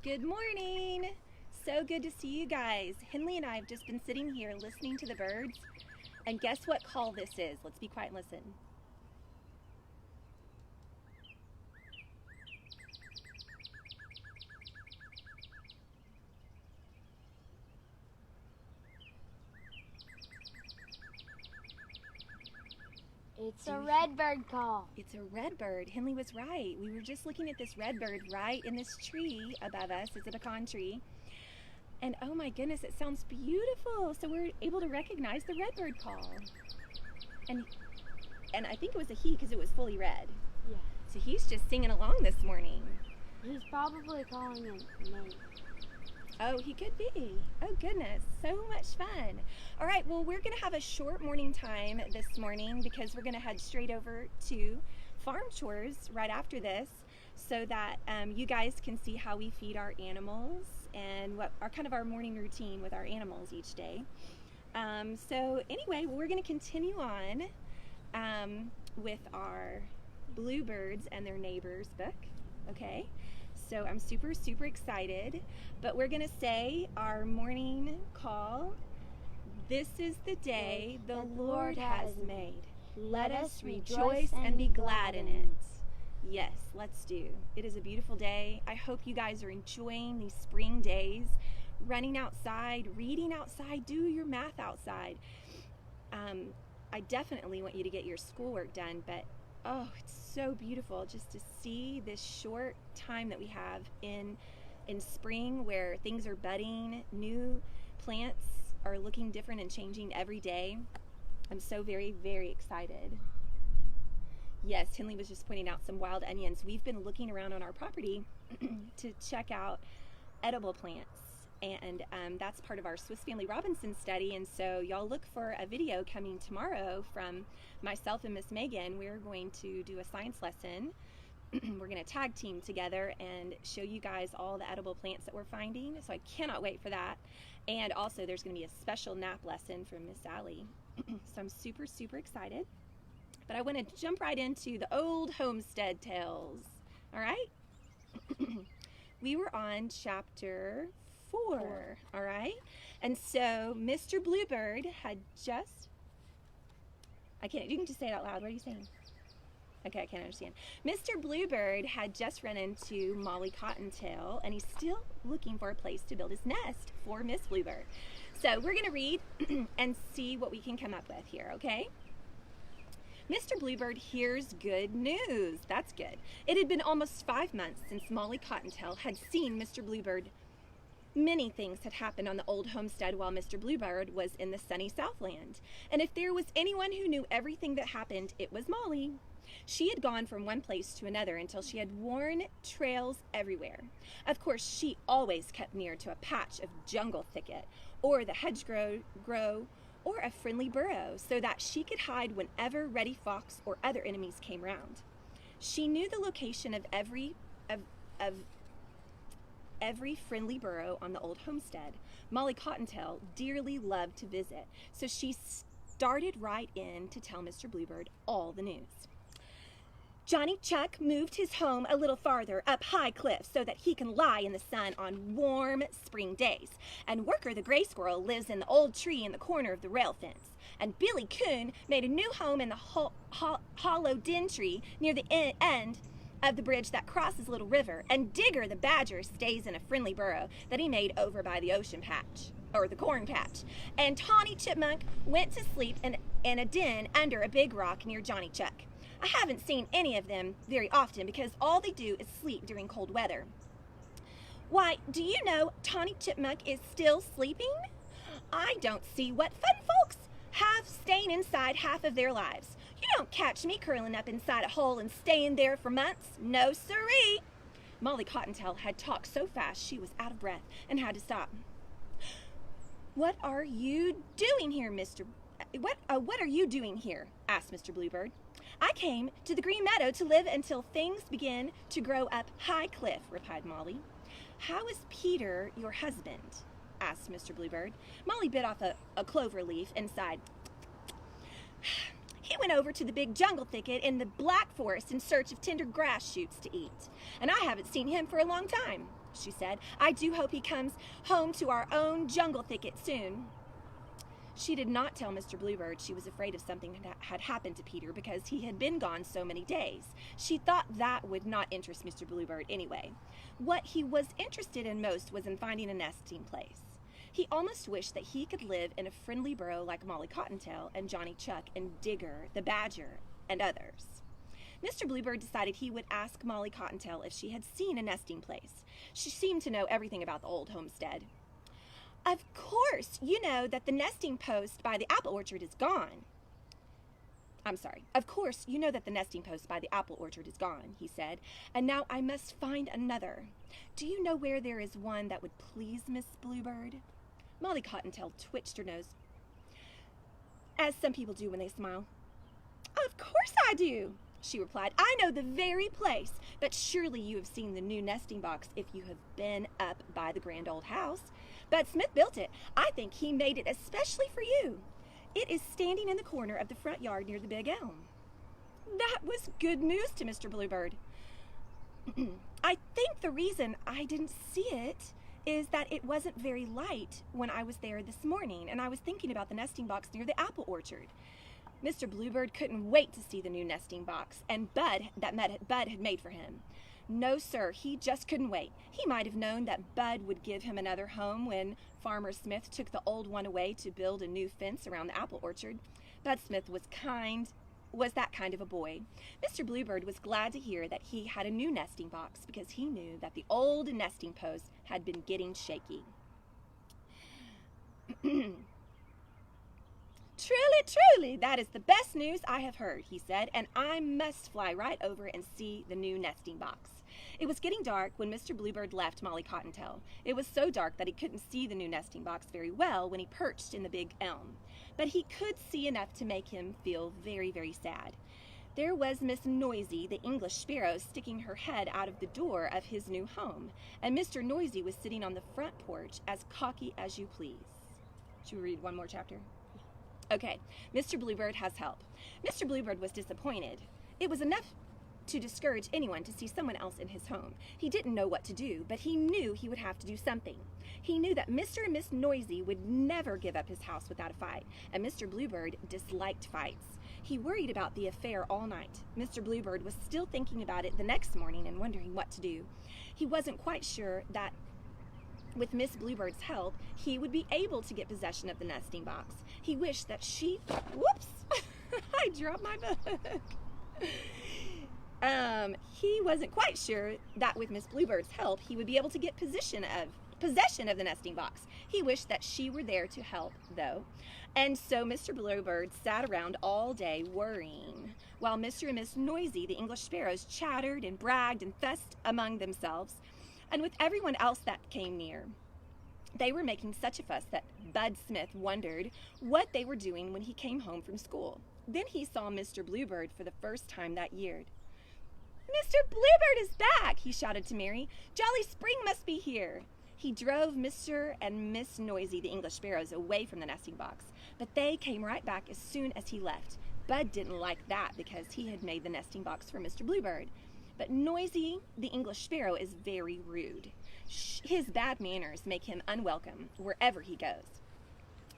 Good morning. So good to see you guys. Henley and I have just been sitting here listening to the birds. And guess what call this is? Let's be quiet and listen. It's a redbird call. It's a redbird. Henley was right. We were just looking at this redbird right in this tree above us. It's a pecan tree. And oh my goodness, it sounds beautiful. So we're able to recognize the redbird call. And I think it was a he because it was fully red. Yeah. So he's just singing along this morning. He's probably calling it mate. Oh, he could be. Oh goodness, so much fun. All right, well, we're gonna have a short morning time this morning because we're gonna head straight over to farm chores right after this so that you guys can see how we feed our animals and what our kind of our morning routine with our animals each day. So anyway, we're gonna continue on with our Bluebirds and Their Neighbors book, okay? So I'm super, super excited, but we're gonna say our morning call. This is the day the Lord has made. Let us rejoice and be glad in it. Yes, let's do. It is a beautiful day. I hope you guys are enjoying these spring days, running outside, reading outside, do your math outside. I definitely want you to get your schoolwork done, but oh, it's so beautiful just to see this short time that we have in spring where things are budding, new plants are looking different and changing every day. I'm so very, very excited. Yes, Henley was just pointing out some wild onions. We've been looking around on our property to check out edible plants. And that's part of our Swiss Family Robinson study. And so y'all look for a video coming tomorrow from myself and Miss Megan. We're going to do a science lesson. We're going to tag team together and show you guys all the edible plants that we're finding. So I cannot wait for that. And also there's going to be a special nap lesson from Miss Sally. So I'm super, super excited. But I want to jump right into the old homestead tales. All right? We were on chapter 4, all right? And so Mr. Bluebird had just, you can just say it out loud. What are you saying? Okay, I can't understand. Mr. Bluebird had just run into Molly Cottontail, and he's still looking for a place to build his nest for Miss Bluebird. So we're gonna read and see what we can come up with here, okay? Mr. Bluebird hears good news. That's good. It had been almost 5 months since Molly Cottontail had seen Mr. Bluebird. Many things had happened on the old homestead while Mr. Bluebird was in the sunny Southland. And if there was anyone who knew everything that happened, it was Molly. She had gone from one place to another until she had worn trails everywhere. Of course, she always kept near to a patch of jungle thicket, or the hedgerow, or a friendly burrow, so that she could hide whenever Reddy Fox or other enemies came round. She knew the location of every friendly burrow on the old homestead. Molly Cottontail dearly loved to visit, so she started right in to tell Mr. Bluebird all the news. Johnny Chuck moved his home a little farther up High Cliff so that he can lie in the sun on warm spring days. And Worker the Gray Squirrel lives in the old tree in the corner of the rail fence. And Billy Coon made a new home in the hollow din tree near the end of the bridge that crosses Little River. And Digger the Badger stays in a friendly burrow that he made over by the ocean patch, or the corn patch. And Tawny Chipmunk went to sleep in a den under a big rock near Johnny Chuck. I haven't seen any of them very often because all they do is sleep during cold weather. Why, do you know Tawny Chipmunk is still sleeping? I don't see what fun folks have staying inside half of their lives. You don't catch me curling up inside a hole and staying there for months. No siree. Molly Cottontail had talked so fast she was out of breath and had to stop. What are you doing here, What are you doing here? Asked Mr. Bluebird. I came to the Green Meadow to live until things begin to grow up High Cliff, replied Molly. How is Peter, your husband? Asked Mr. Bluebird. Molly bit off a clover leaf and sighed. He went over to the big jungle thicket in the Black Forest in search of tender grass shoots to eat, and I haven't seen him for a long time. she said. "I do hope he comes home to our own jungle thicket soon." She did not tell Mr. Bluebird she was afraid of something had happened to Peter because he had been gone so many days. She thought that would not interest Mr. Bluebird anyway. What he was interested in most was in finding a nesting place. He almost wished that he could live in a friendly burrow like Molly Cottontail and Johnny Chuck and Digger the Badger and others. Mr. Bluebird decided he would ask Molly Cottontail if she had seen a nesting place. She seemed to know everything about the old homestead. "Of course, you know that the nesting post by the apple orchard is gone." Of course, you know that the nesting post by the apple orchard is gone," he said, "and now I must find another. Do you know where there is one that would please Miss Bluebird?" Molly Cottontail twitched her nose, as some people do when they smile. "Of course I do," she replied. "I know the very place, but surely you have seen the new nesting box if you have been up by the grand old house. Bud Smith built it. I think he made it especially for you. It is standing in the corner of the front yard near the big elm." That was good news to Mr. Bluebird. "I think the reason I didn't see it is that it wasn't very light when I was there this morning, and I was thinking about the nesting box near the apple orchard." Mr. Bluebird couldn't wait to see the new nesting box and Bud had made for him. No, sir, he just couldn't wait. He might have known that Bud would give him another home when Farmer Smith took the old one away to build a new fence around the apple orchard. Bud Smith was that kind of a boy. Mr. Bluebird was glad to hear that he had a new nesting box because he knew that the old nesting post had been getting shaky. "Truly, truly, that is the best news I have heard," he said, "and I must fly right over and see the new nesting box." It was getting dark when Mr. Bluebird left Molly Cottontail. It was so dark that he couldn't see the new nesting box very well when he perched in the big elm, but he could see enough to make him feel very, very sad. There was Miss Noisy, the English sparrow, sticking her head out of the door of his new home, and Mr. Noisy was sitting on the front porch as cocky as you please. Should we read one more chapter? Okay, Mr. Bluebird has help. Mr. Bluebird was disappointed. It was enough to discourage anyone to see someone else in his home. He didn't know what to do, but he knew he would have to do something. He knew that Mr. and Miss Noisy would never give up his house without a fight, and Mr. Bluebird disliked fights. He worried about the affair all night. Mr. Bluebird was still thinking about it the next morning and wondering what to do. He wasn't quite sure that with Miss Bluebird's help, he would be able to get possession of the nesting box. He wished that whoops, I dropped my book. He wasn't quite sure that with Miss Bluebird's help, he would be able to get possession of the nesting box. He wished that she were there to help, though. And so Mr. Bluebird sat around all day worrying, while Mr. and Miss Noisy, the English sparrows, chattered and bragged and fussed among themselves. And with everyone else that came near, they were making such a fuss that Bud Smith wondered what they were doing when he came home from school. Then he saw Mr. Bluebird for the first time that year. "Mr. Bluebird is back!" he shouted to Mary. "Jolly spring must be here." He drove Mr. and Miss Noisy, the English sparrows, away from the nesting box, but they came right back as soon as he left. Bud didn't like that because he had made the nesting box for Mr. Bluebird. But Noisy, the English sparrow, is very rude. His bad manners make him unwelcome wherever he goes.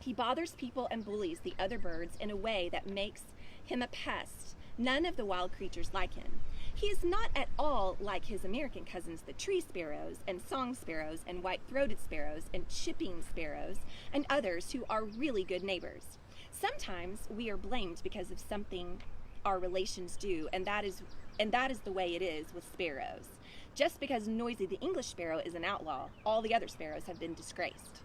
He bothers people and bullies the other birds in a way that makes him a pest. None of the wild creatures like him. He is not at all like his American cousins, the tree sparrows and song sparrows and white-throated sparrows and chipping sparrows and others who are really good neighbors. Sometimes we are blamed because of something our relations do, and that is the way it is with sparrows. Just because Noisy the English sparrow is an outlaw, all the other sparrows have been disgraced.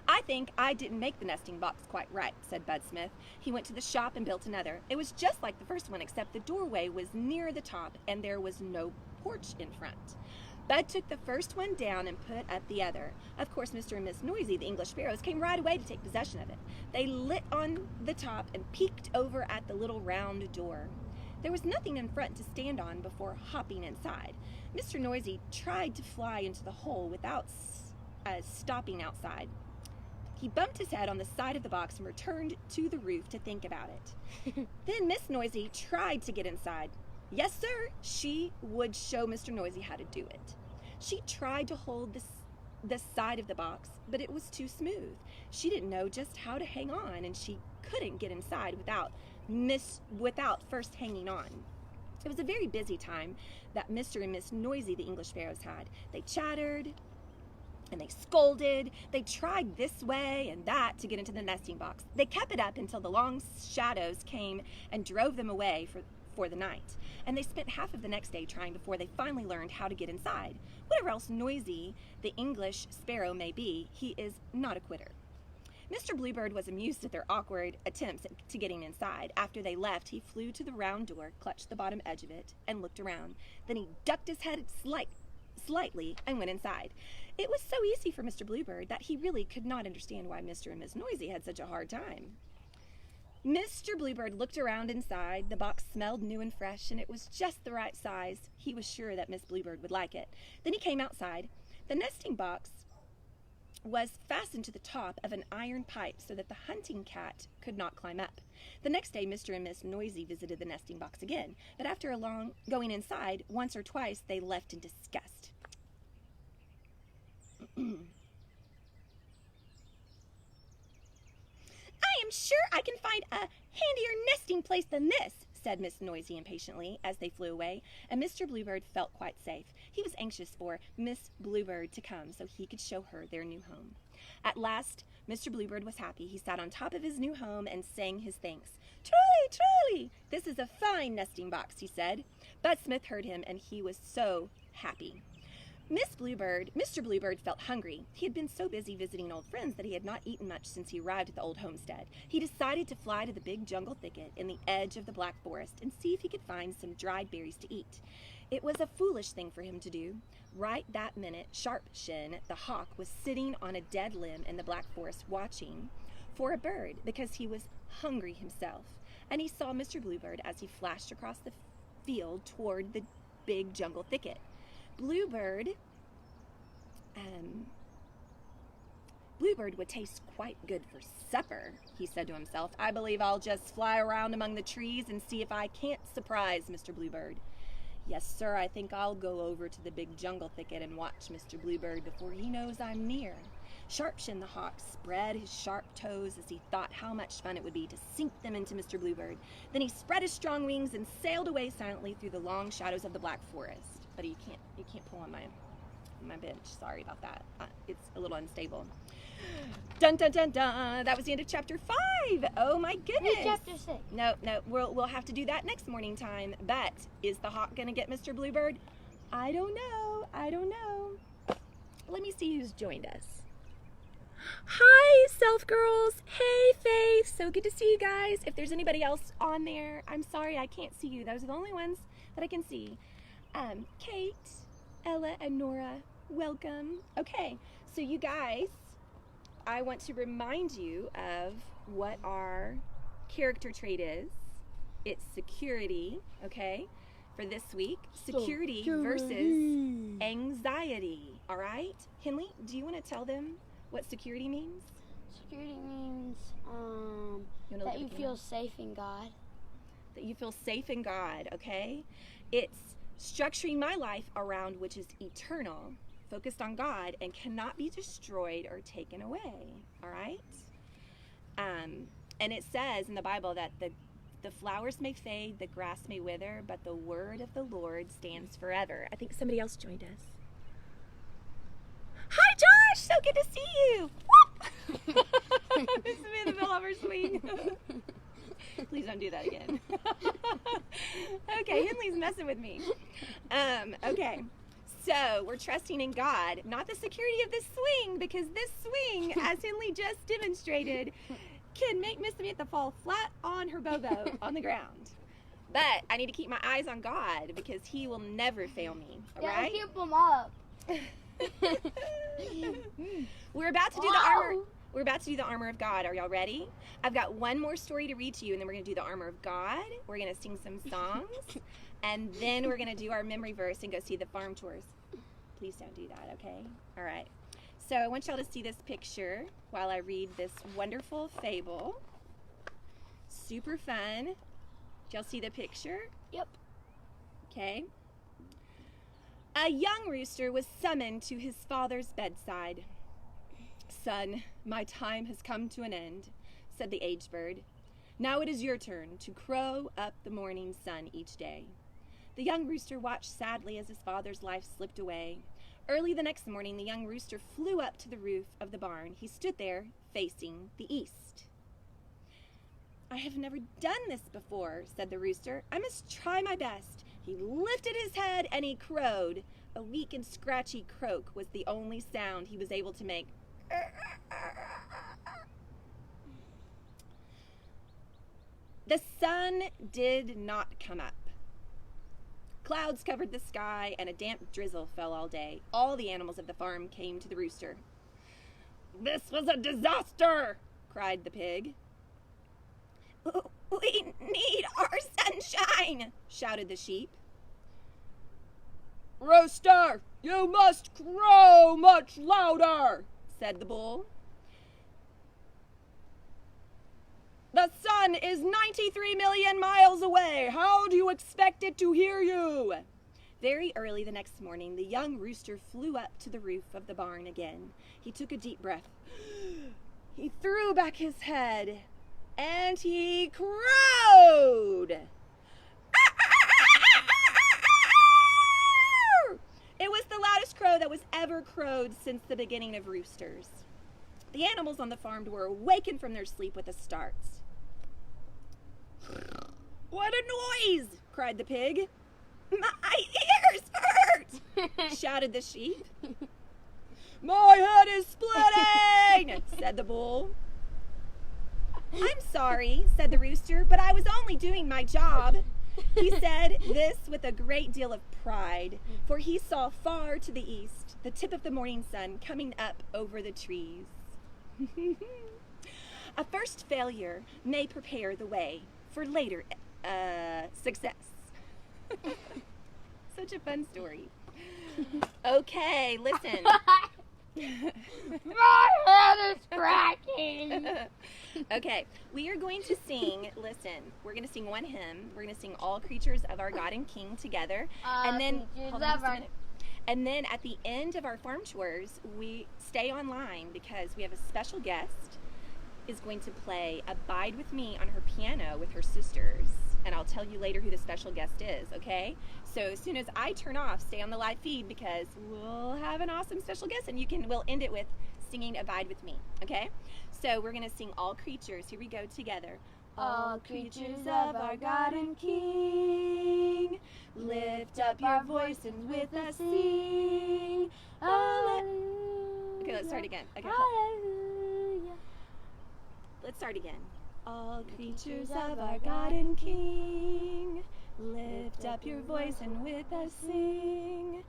"I think I didn't make the nesting box quite right," said Bud Smith. He went to the shop and built another. It was just like the first one, except the doorway was near the top and there was no porch in front. Bud took the first one down and put up the other. Of course, Mr. and Miss Noisy, the English sparrows, came right away to take possession of it. They lit on the top and peeked over at the little round door. There was nothing in front to stand on before hopping inside. Mr. Noisy tried to fly into the hole without stopping outside. He bumped his head on the side of the box and returned to the roof to think about it. Then Miss Noisy tried to get inside. Yes, sir, she would show Mr. Noisy how to do it. She tried to hold the side of the box, but it was too smooth. She didn't know just how to hang on, and she couldn't get inside without first hanging on. It was a very busy time that Mr. and Miss Noisy, the English sparrows, had. They chattered and they scolded. They tried this way and that to get into the nesting box. They kept it up until the long shadows came and drove them away for the night. And they spent half of the next day trying before they finally learned how to get inside. Whatever else Noisy, the English sparrow, may be, he is not a quitter. Mr. Bluebird was amused at their awkward attempts to getting inside. After they left, he flew to the round door, clutched the bottom edge of it, and looked around. Then he ducked his head slightly and went inside. It was so easy for Mr. Bluebird that he really could not understand why Mr. and Miss Noisy had such a hard time. Mr. Bluebird looked around inside. The box smelled new and fresh, and it was just the right size. He was sure that Miss Bluebird would like it. Then he came outside. The nesting box was fastened to the top of an iron pipe so that the hunting cat could not climb up. The next day, Mr. and Miss Noisy visited the nesting box again, but after a long going inside, once or twice, they left in disgust. I am sure I can find a handier nesting place than this, said Miss Noisy impatiently as they flew away, and Mr. Bluebird felt quite safe. He was anxious for Miss Bluebird to come so he could show her their new home. At last, Mr. Bluebird was happy. He sat on top of his new home and sang his thanks. Truly, truly, this is a fine nesting box, he said. Bud Smith heard him, and he was so happy. Mr. Bluebird felt hungry. He had been so busy visiting old friends that he had not eaten much since he arrived at the old homestead. He decided to fly to the big jungle thicket in the edge of the Black Forest and see if he could find some dried berries to eat. It was a foolish thing for him to do. Right that minute, Sharpshin, the hawk, was sitting on a dead limb in the Black Forest watching for a bird because he was hungry himself. And he saw Mr. Bluebird as he flashed across the field toward the big jungle thicket. Bluebird would taste quite good for supper, he said to himself. I believe I'll just fly around among the trees and see if I can't surprise Mr. Bluebird. Yes, sir, I think I'll go over to the big jungle thicket and watch Mr. Bluebird before he knows I'm near. Sharpshin the hawk spread his sharp toes as he thought how much fun it would be to sink them into Mr. Bluebird. Then he spread his strong wings and sailed away silently through the long shadows of the Black Forest. But you can't pull on my bench. Sorry about that. It's a little unstable. Dun dun dun dun. That was the end of chapter 5. Oh my goodness. Chapter 6. No. We'll have to do that next morning time. But is the hawk gonna get Mr. Bluebird? I don't know. Let me see who's joined us. Hi, Self Girls. Hey, Faith. So good to see you guys. If there's anybody else on there, I'm sorry I can't see you. Those are the only ones that I can see. Kate, Ella, and Nora, welcome. Okay, so you guys, I want to remind you of what our character trait is. It's security, okay, for this week. Security versus anxiety, all right? Henley, do you want to tell them what security means? Security means that you feel safe in God. That you feel safe in God, okay? It's structuring my life around which is eternal, focused on God, and cannot be destroyed or taken away, all right? And it says in the Bible that the flowers may fade, the grass may wither, but the word of the Lord stands forever. I think somebody else joined us. Hi, Josh! So good to see you! This is the middle of her swing. Please don't do that again. Okay, Henley's messing with me. Okay, so we're trusting in God, not the security of this swing, because this swing, as Henley just demonstrated, can make Miss Samantha fall flat on her bobo on the ground. But I need to keep my eyes on God because He will never fail me. All right? Keep them up. We're about to do the armor. We're about to do the armor of God. Are y'all ready? I've got one more story to read to you, and then we're going to do the armor of God. We're going to sing some songs, and then we're going to do our memory verse and go see the farm chores. Please don't do that, okay? All right. So I want y'all to see this picture while I read this wonderful fable. Super fun. Did y'all see the picture? Yep. Okay? A young rooster was summoned to his father's bedside. "Son, my time has come to an end," said the aged bird. "Now it is your turn to crow up the morning sun each day." The young rooster watched sadly as his father's life slipped away. Early the next morning, the young rooster flew up to the roof of the barn. He stood there, facing the east. "I have never done this before," said the rooster. "I must try my best." He lifted his head and he crowed. A weak and scratchy croak was the only sound he was able to make. The sun did not come up. Clouds covered the sky and a damp drizzle fell all day. All the animals of the farm came to the rooster. "This was a disaster!" cried the pig. "We need our sunshine!" shouted the sheep. "Rooster, you must crow much louder!" said the bull. "The sun is 93 million miles away. How do you expect it to hear you?" Very early the next morning, the young rooster flew up to the roof of the barn again. He took a deep breath. He threw back his head, and he crowed. It was the loudest crow that was ever crowed since the beginning of roosters. The animals on the farm were awakened from their sleep with a start. "What a noise!" cried the pig. "My ears hurt!" shouted the sheep. "My head is splitting!" said the bull. "I'm sorry," said the rooster, "but I was only doing my job." He said this with a great deal of pride, for he saw far to the east the tip of the morning sun coming up over the trees. A first failure may prepare the way for later success. Such a fun story. Okay, listen. My head is cracking. Okay, we are going to sing, listen, we're going to sing one hymn. We're going to sing All Creatures of Our God and King together. And then, hold on just a minute. And then at the end of our farm chores, we stay online because we have a special guest is going to play Abide With Me on her piano with her sisters. And I'll tell you later who the special guest is, okay? So as soon as I turn off, stay on the live feed because we'll have an awesome special guest and we'll end it with singing Abide With Me, okay? So we're going to sing All Creatures. Here we go together. All creatures of our God and King, lift up your voice and with us sing. Hallelujah. Okay, let's start again. Okay. Hallelujah. Let's start again. All creatures of our God and King, lift up your voice and with us sing.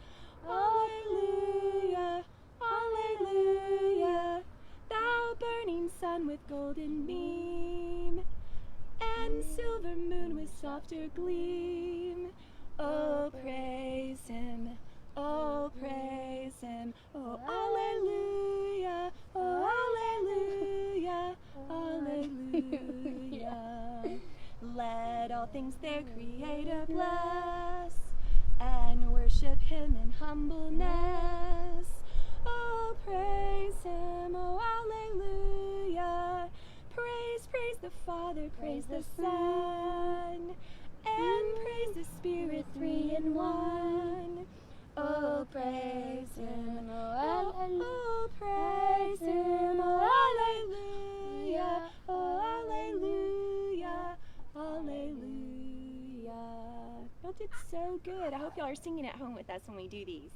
Alleluia, alleluia, thou burning sun with golden beam, and silver moon with softer gleam. Oh, praise him, oh, praise him, oh, alleluia, oh, alleluia, alleluia. Let all things their Creator bless, and worship him in humbleness. Oh, praise him, oh, alleluia. Praise, praise the Father, praise the Son, and praise the Spirit, three in one. Oh, praise him, oh, praise him, oh, alleluia, oh, alleluia, alleluia. Y'all did so good. I hope y'all are singing at home with us when we do these.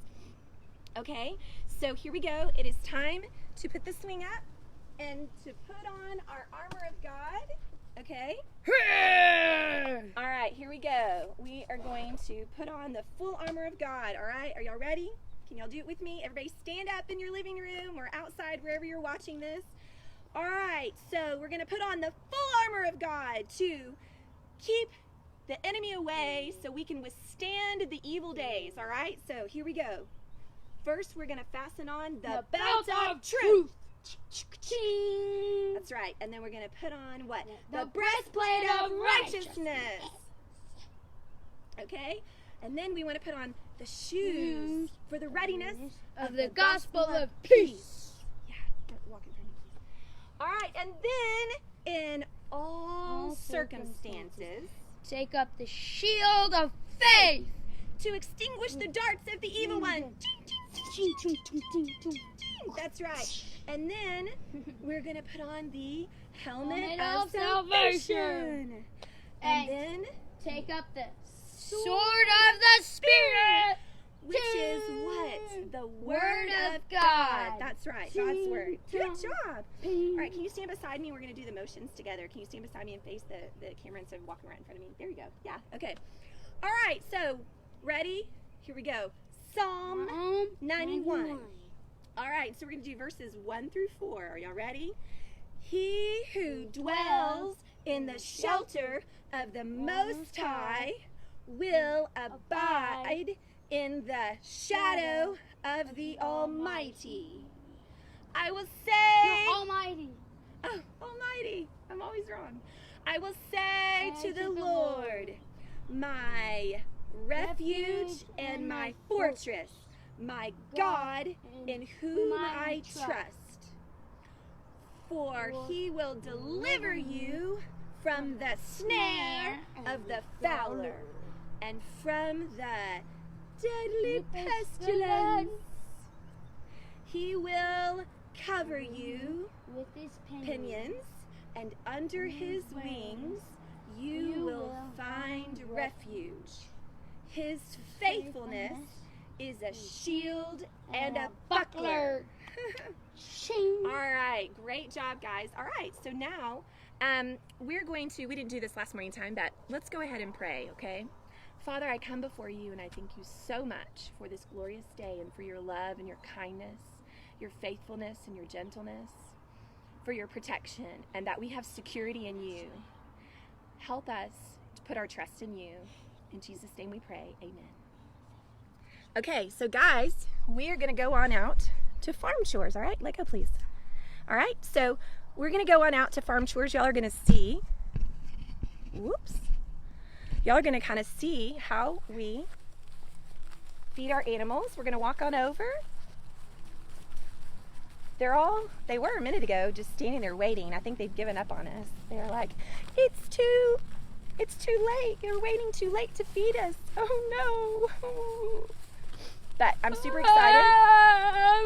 Okay, so here we go. It is time to put the swing up and to put on our armor of God. Okay? All right, here we go. We are going to put on the full armor of God. All right, are y'all ready? Can y'all do it with me? Everybody stand up in your living room or outside, wherever you're watching this. All right, so we're going to put on the full armor of God to keep the enemy away so we can withstand the evil days. All right, so here we go. First, we're going to fasten on the belt of truth. That's right. And then we're going to put on what? The breastplate of righteousness. Okay? And then we want to put on the shoes for the readiness of the gospel of peace. Yeah, walk in front of me. All right, and then in all circumstances, take up the shield of faith to extinguish the darts of the evil one. That's right. And then we're going to put on the helmet of salvation. And then take up the sword of the Spirit, which is what? The Word of God. That's right, God's Word. Good job. All right, can you stand beside me? We're going to do the motions together. Can you stand beside me and face the camera instead of walking right in front of me? There you go. Yeah, okay. All right, so ready? Here we go. Psalm 91. All right, so we're going to do verses 1 through 4. Are y'all ready? He who dwells in the shelter of the Most High will abide in the shadow of the Almighty. I will say... Almighty. Oh, Almighty. I'm always wrong. I will say to the Lord, my refuge and my fortress, my God in whom I trust. For he will deliver you from the snare of the fowler and from the deadly pestilence. He will cover you with his pinions, and under his wings you will find refuge. His faithfulness is a shield and a buckler. All right, great job, guys. All right, so now we're going to, we didn't do this last morning time, but let's go ahead and pray, okay? Father, I come before you and I thank you so much for this glorious day and for your love and your kindness, your faithfulness and your gentleness, for your protection, and that we have security in you. Help us to put our trust in you. In Jesus' name we pray, amen. Okay, so guys, we're going to go on out to Farm Chores, all right? Let go, please. All right, so we're going to go on out to Farm Chores. Y'all are going to see, whoops. Y'all are going to kind of see how we feed our animals. We're going to walk on over. They were a minute ago just standing there waiting. I think they've given up on us. They're like, it's too late. You're waiting too late to feed us. Oh no. But I'm super excited.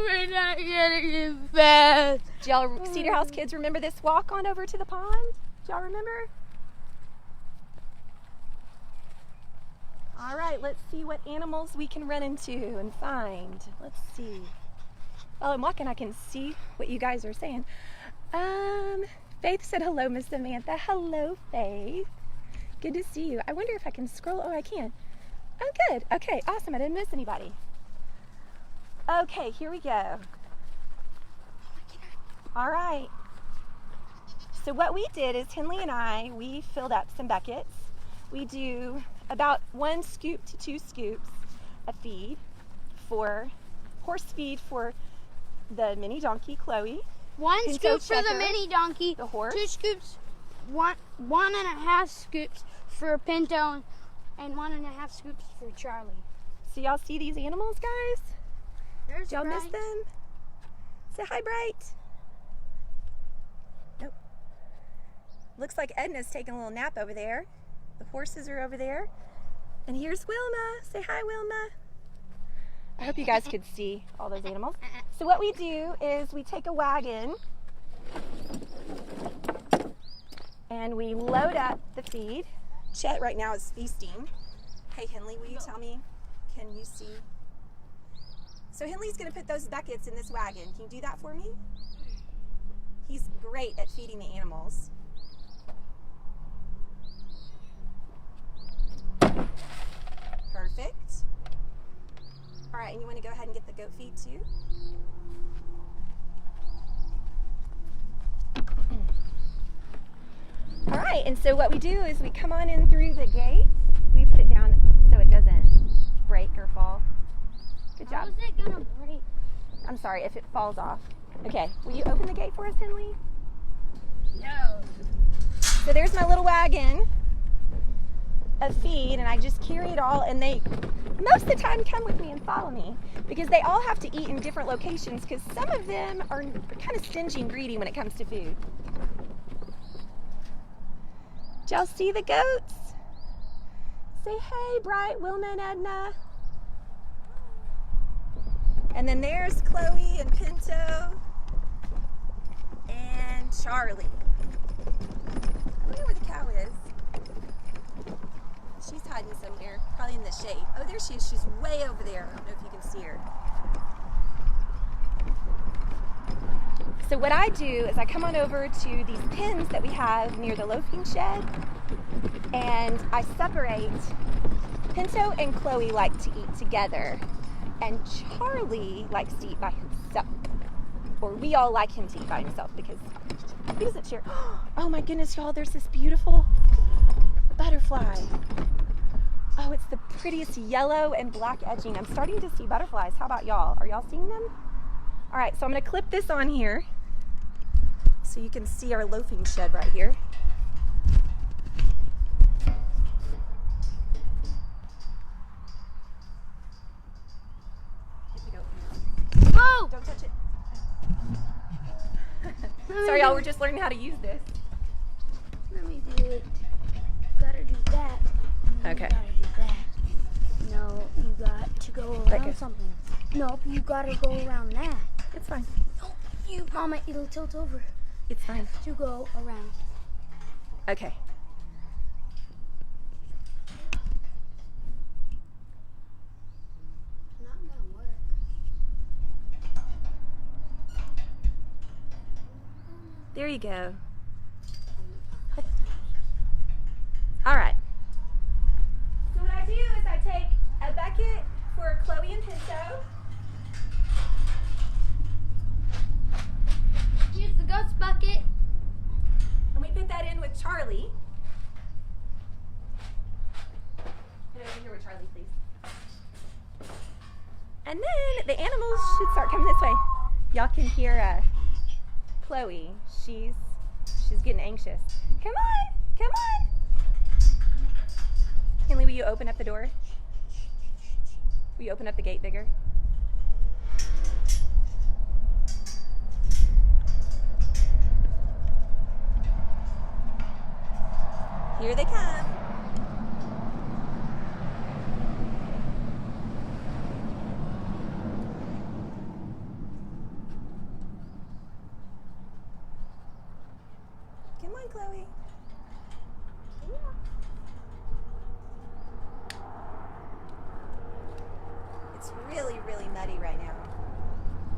We're not getting fast. Do y'all Cedar House kids remember this walk on over to the pond? Do y'all remember? All right, let's see what animals we can run into and find. Let's see. While I'm walking, I can see what you guys are saying. Faith said hello, Miss Samantha. Hello, Faith. Good to see you. I wonder if I can scroll. Oh, I can. Oh, good. Okay, awesome. I didn't miss anybody. Okay, here we go. All right. So what we did is Henley and I, we filled up some buckets. We do about 1 scoop to 2 scoops of feed horse feed for the mini donkey, Chloe. 1 Pinto scoop for Checker, the mini donkey, the horse. 2 scoops, one and a half scoops for Pinto, and 1.5 scoops for Charlie. So y'all see these animals, guys? There's Y'all Bright. miss them? Say hi, Bright. Nope. Looks like Edna's taking a little nap over there. The horses are over there. And here's Wilma. Say hi, Wilma. I hope you guys could see all those animals. So what we do is we take a wagon and we load up the feed. Chet right now is feasting. Hey, Henley, will you tell me? Can you see? So Henley's going to put those buckets in this wagon. Can you do that for me? He's great at feeding the animals. Perfect. All right, and you want to go ahead and get the goat feed too? All right, and so what we do is we come on in through the gate. We put it down so it doesn't break or fall. Good job. How is it gonna break? I'm sorry if it falls off. Okay, will you open the gate for us, Henley? No. So there's my little wagon. of feed, and I just carry it all, and they most of the time come with me and follow me because they all have to eat in different locations because some of them are kind of stingy and greedy when it comes to food. Did y'all see the goats? Say hey, Bright, Wilma, and Edna. And then there's Chloe and Pinto and Charlie. I wonder where the cow is. She's hiding somewhere, probably in the shade. Oh, there she is. She's way over there. I don't know if you can see her. So what I do is I come on over to these pens that we have near the loafing shed, and I separate. Pinto and Chloe like to eat together, and Charlie likes to eat by himself. Or we all like him to eat by himself because he doesn't share. Oh my goodness, y'all, there's this beautiful butterfly. Oh, it's the prettiest yellow and black edging. I'm starting to see butterflies. How about y'all? Are y'all seeing them? All right, so I'm gonna clip this on here so you can see our loafing shed right here. Oh! Don't touch it. Sorry, y'all, we're just learning how to use this. Let me do it. Gotta do that. Okay. You gotta do that. No, you got to go around something. Nope, you gotta go around that. It's fine. No, you, Mama, it'll tilt over. It's fine. To go around. Okay. Not gonna work. There you go. All right. So what I do is I take a bucket for Chloe and Pinto. Here's the goat's bucket. And we put that in with Charlie. Put it over here with Charlie, please. And then the animals should start coming this way. Y'all can hear Chloe. She's getting anxious. Come on, come on. Kinley, will you open up the door? Will you open up the gate bigger? Here they come. Come on, Chloe. Yeah. It's really, really muddy right now.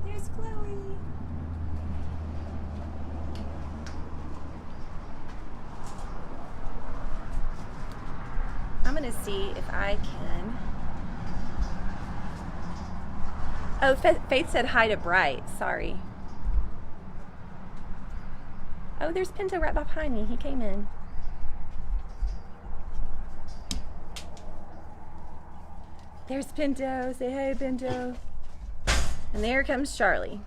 There's Chloe. I'm gonna see if I can. Oh, Faith said hi to Bright. Sorry. Oh, there's Pinto right behind me. He came in. There's Pinto. Say hey, Pinto. And there comes Charlie.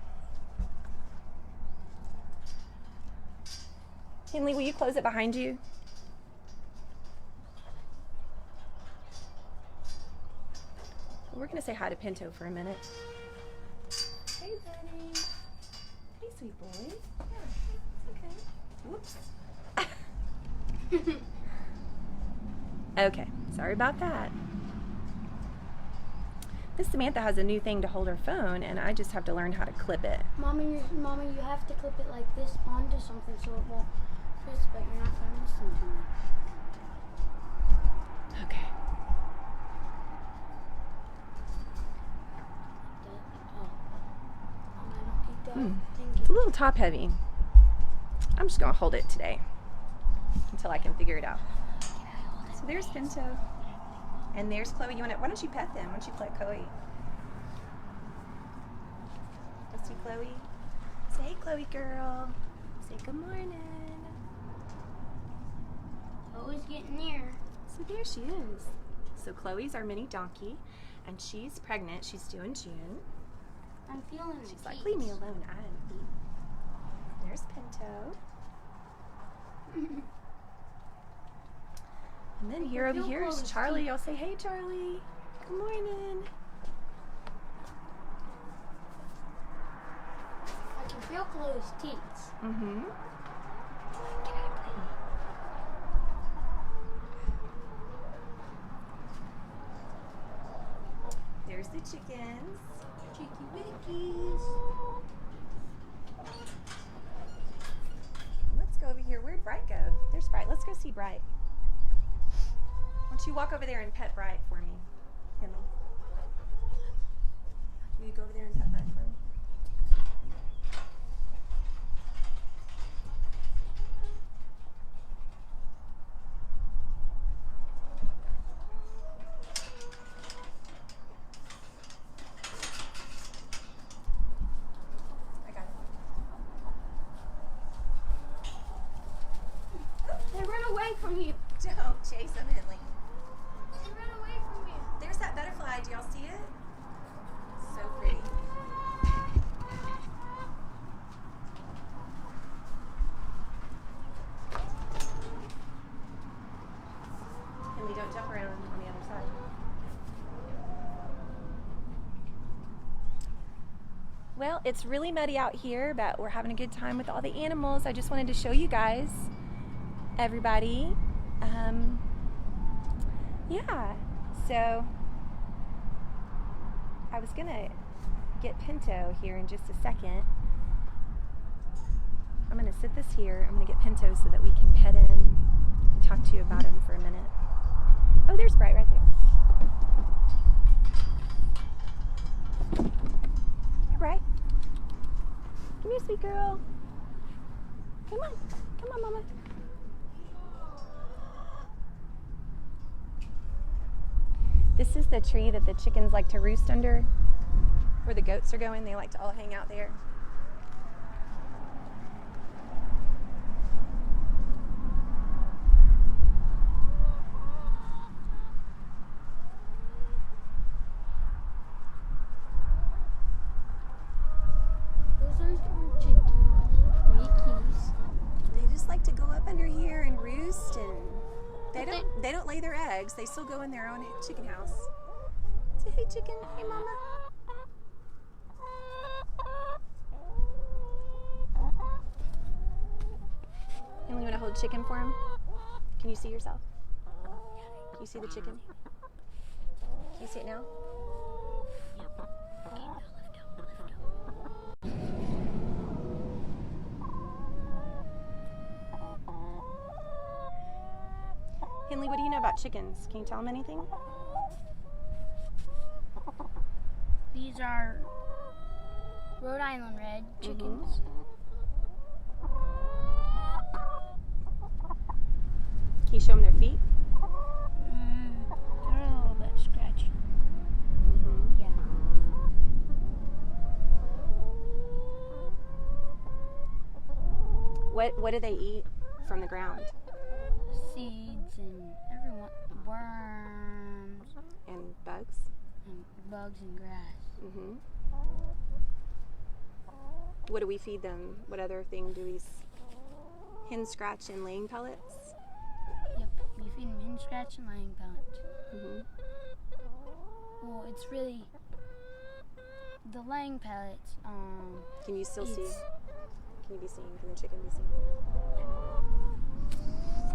Kinley, will you close it behind you? We're going to say hi to Pinto for a minute. Hey, buddy. Hey, sweet boy. Yeah, it's okay. Whoops. Okay, sorry about that. Miss Samantha has a new thing to hold her phone, and I just have to learn how to clip it. Mommy, you have to clip it like this onto something so it won't twist, but you're not going to listen to me. Okay. It's a little top heavy. I'm just gonna hold it today until I can figure it out. So there's Pinto. And there's Chloe. Why don't you pet them? Why don't you pet Chloe? Let's see Chloe. Say hey, Chloe girl. Say good morning. Always getting near. So there she is. So Chloe's our mini donkey, and she's pregnant. She's due in June. I'm feeling the She's like, leave me alone. I don't eat. There's Pinto. And then here over here is Charlie. I'll say, hey, Charlie. Good morning. I can feel Chloe's teeth. Mm-hmm. There's the chickens. Chicky wickies. Let's go over here. Where'd Bright go? There's Bright. Let's go see Bright. Why don't you walk over there and pet Bright for me, Kendall? Will you go over there and pet Bright for me? I got it. They run away from you. Don't chase them, Henley. They run away from you. There's that butterfly. Do y'all see it? So pretty. Henley, don't jump around on the other side. Well, it's really muddy out here, but we're having a good time with all the animals. I just wanted to show you guys, everybody. Yeah, so I was gonna get Pinto here in just a second. I'm gonna sit this here. I'm gonna get Pinto so that we can pet him and talk to you about him for a minute. Oh, there's Bright right there. Hey, Bright. Come here, sweet girl. Come on. Come on, Mama. This is the tree that the chickens like to roost under, where the goats are going. They like to all hang out there. Those are chicky wickies. They just like to go up under here and roost, and they don't lay their eggs. They still go in their own chicken house. Say hey, chicken. Hey, Mama. And we want to hold chicken for him. Can you see yourself? Can you see the chicken? Can you see it now? Henley, what do you know about chickens? Can you tell them anything? These are Rhode Island red chickens. Can you show them their feet? They're a little bit scratchy. Yeah. What do they eat from the ground? Seeds and worms And bugs? and bugs and grass. Mm-hmm. What do we feed them? What other thing do we? Hen scratch and laying pellets? Yep, you feed them hen scratch and laying pellets. Mm-hmm. Well, it's really the laying pellets. Can you still see? It's Can you be seen? Can the chicken be seen?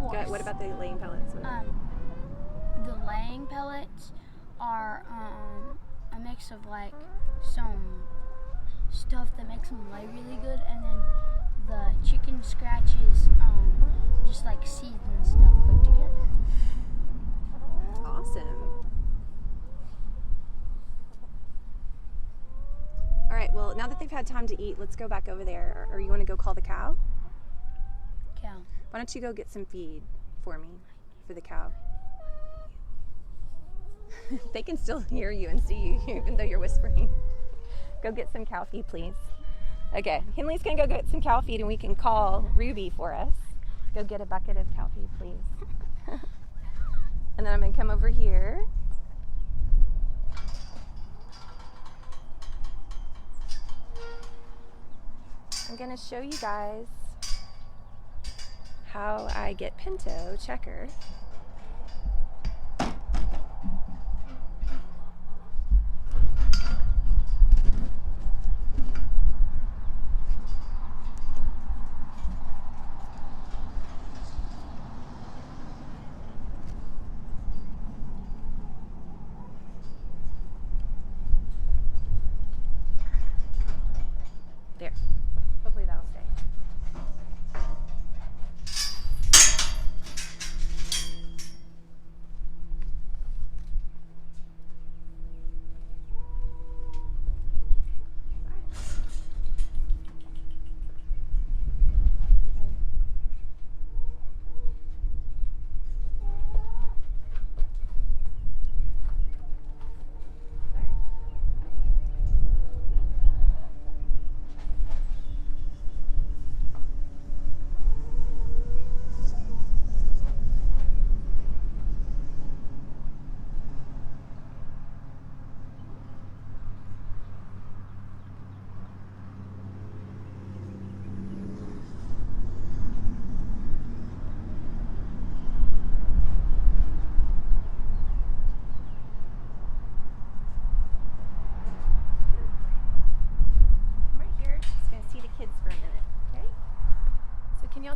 force. What about the laying pellets? The laying pellets are a mix of like some stuff that makes them lay really good, and then the chicken scratches just like seeds and stuff put together. Awesome. All right, well, now that they've had time to eat, let's go back over there. Or you want to go call the cow? Cow. Why don't you go get some feed for me, for the cow? They can still hear you and see you, even though you're whispering. Go get some cow feed, please. Okay, Henley's gonna go get some cow feed and we can call Ruby for us. Go get a bucket of cow feed, please. And then I'm gonna come over here. I'm gonna show you guys how I get Pinto, Checker,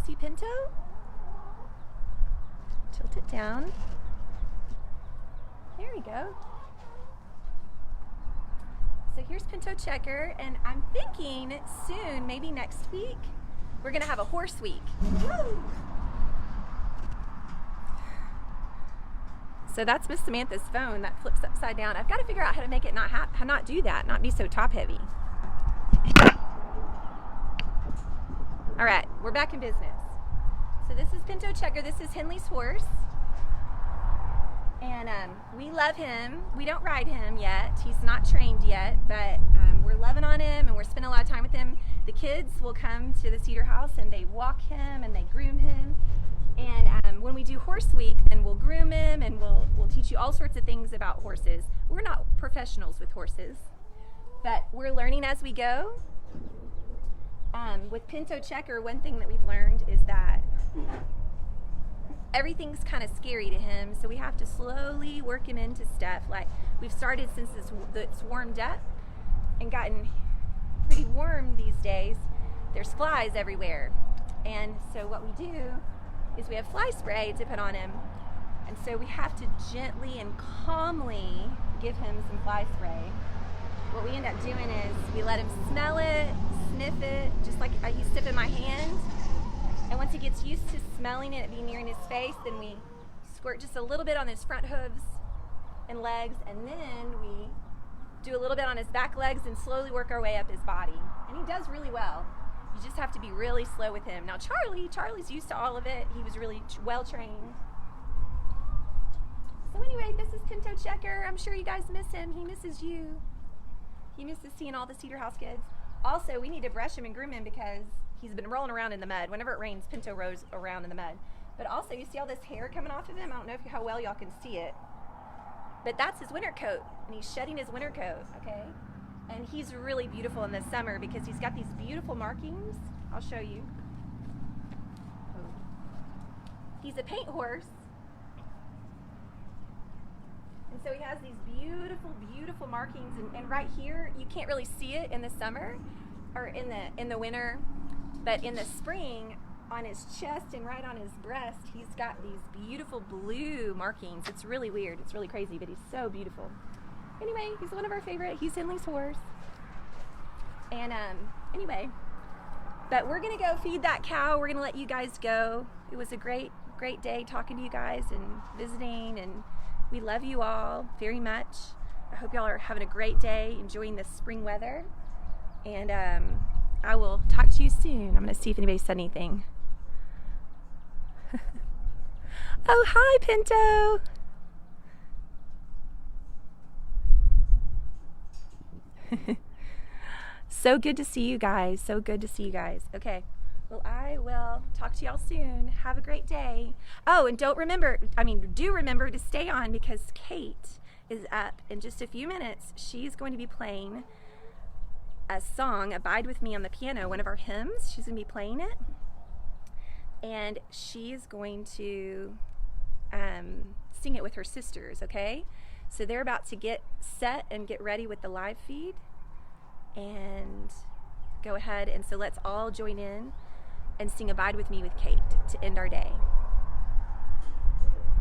see Pinto? Tilt it down. There we go. So here's Pinto Checker, and I'm thinking soon, maybe next week, we're gonna have a horse week. Woo! So that's Miss Samantha's phone that flips upside down. I've got to figure out how to make it not do that, not be so top heavy. All right, we're back in business. So this is Pinto Checker. This is Henley's horse. And we love him. We don't ride him yet. He's not trained yet, but we're loving on him and we're spending a lot of time with him. The kids will come to the Cedar House and they walk him and they groom him. And when we do horse week, then we'll groom him and we'll teach you all sorts of things about horses. We're not professionals with horses, but we're learning as we go. With Pinto Checker, one thing that we've learned is that everything's kind of scary to him, so we have to slowly work him into stuff. Like we've started since it's warmed up and gotten pretty warm these days. There's flies everywhere, and so what we do is we have fly spray to put on him, and so we have to gently and calmly give him some fly spray. What we end up doing is we let him smell it, sniff it, just like I used to sniff in my hand. And once he gets used to smelling it being near his face, then we squirt just a little bit on his front hooves and legs, and then we do a little bit on his back legs and slowly work our way up his body. And he does really well. You just have to be really slow with him. Now Charlie's used to all of it. He was really well trained. So anyway, this is Pinto Checker. I'm sure you guys miss him. He misses you. He misses seeing all the Cedar House kids. Also, we need to brush him and groom him because he's been rolling around in the mud. Whenever it rains, Pinto rolls around in the mud. But also, you see all this hair coming off of him? I don't know how well y'all can see it. But that's his winter coat, and he's shedding his winter coat, okay? And he's really beautiful in the summer because he's got these beautiful markings. I'll show you. He's a paint horse. And so he has these beautiful, beautiful markings. And right here, you can't really see it in the summer or in the winter. But in the spring, on his chest and right on his breast, he's got these beautiful blue markings. It's really weird. It's really crazy, but he's so beautiful. Anyway, he's one of our favorite. He's Henley's horse. And anyway, but we're going to go feed that cow. We're going to let you guys go. It was a great, great day talking to you guys and visiting, and we love you all very much. I hope y'all are having a great day, enjoying this spring weather. And I will talk to you soon. I'm going to see if anybody said anything. Oh, hi, Pinto. So good to see you guys. So good to see you guys. Okay. Well, I will talk to y'all soon. Have a great day. Oh, and do remember to stay on because Kate is up in just a few minutes. She's going to be playing a song, Abide With Me, on the piano, one of our hymns. She's going to be playing it. And she's going to sing it with her sisters, okay? So they're about to get set and get ready with the live feed. And go ahead, and so let's all join in and sing Abide With Me with Kate to end our day.